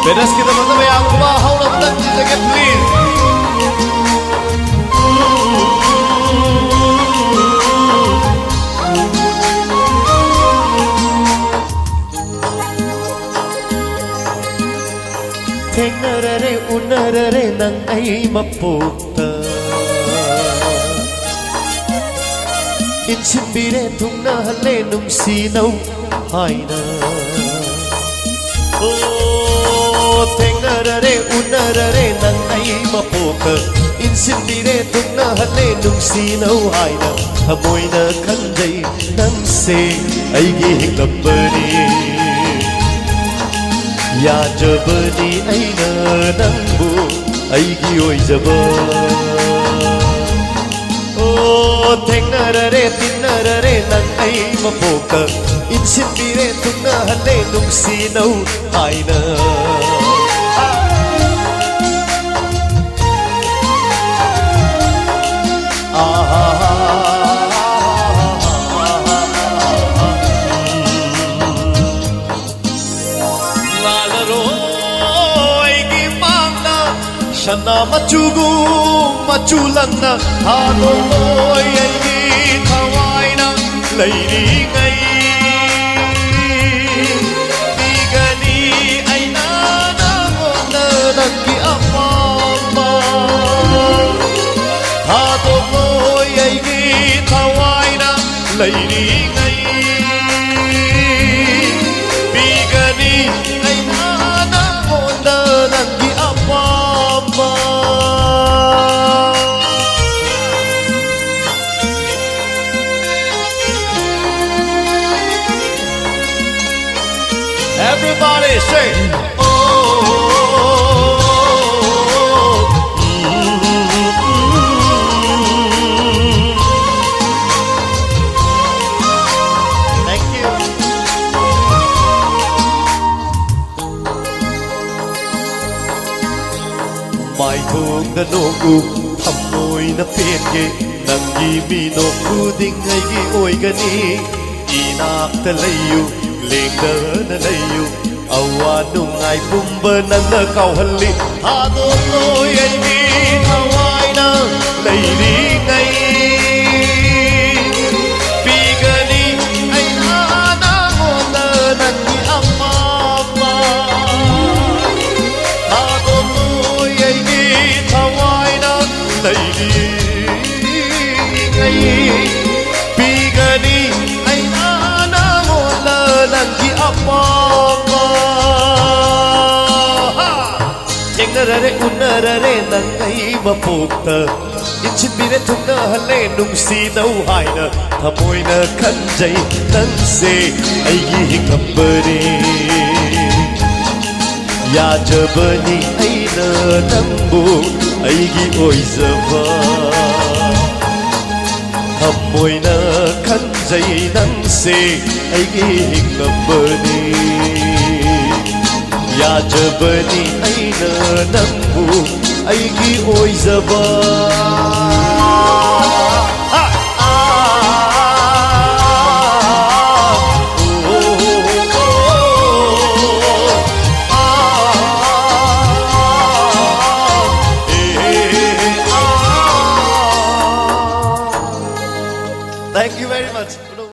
베레스키드만은 왜 아무가 하울 없단 지적에 please. Tengarare unarare nang ay mapukta Insimbire tung nahale nung sinaw ay na Oh, tengarare unarare nang ay mapukta Insimbire tung nahale nung sinaw ay na Hamoy na kanday nang se ay gihinglambani 야저버니 아이나 낭부 아이기 오이저버 오 탱나라레 틴나라레 난 아이 마포카 인신비레 퉁나할레 둥시나우 아이나 Sana machugu machulana hado moy ai thawai na leiri ngai bigani ai na na na nagi apama hado moy ai thawai na leiri ngai bigani ai na na nagi Everybody say, oh, Thank you. Mai thung na nogu thamoy na penge nangi mino kuding ay gi oy gani inak talayu lengda na layu awa nungai pumba na kau hali hado noy ay gi thawai na leiri ngai bigani ay na na ngonda nangi amma hado noy ay gi thawai na leiri ngai bigani ay na na ngonda nangi amma Tengarare unarare nang ay mapukta Insinbire tumnahale nung sinaw ay na Hamoy na kanjay nang se ay gihingambari Yajabani ay na nangbo ay gioy zaba Hamoy na kanjay nang se ay gihingambari Yajabani ay na nangbu ay gioy zaba Thank you very much.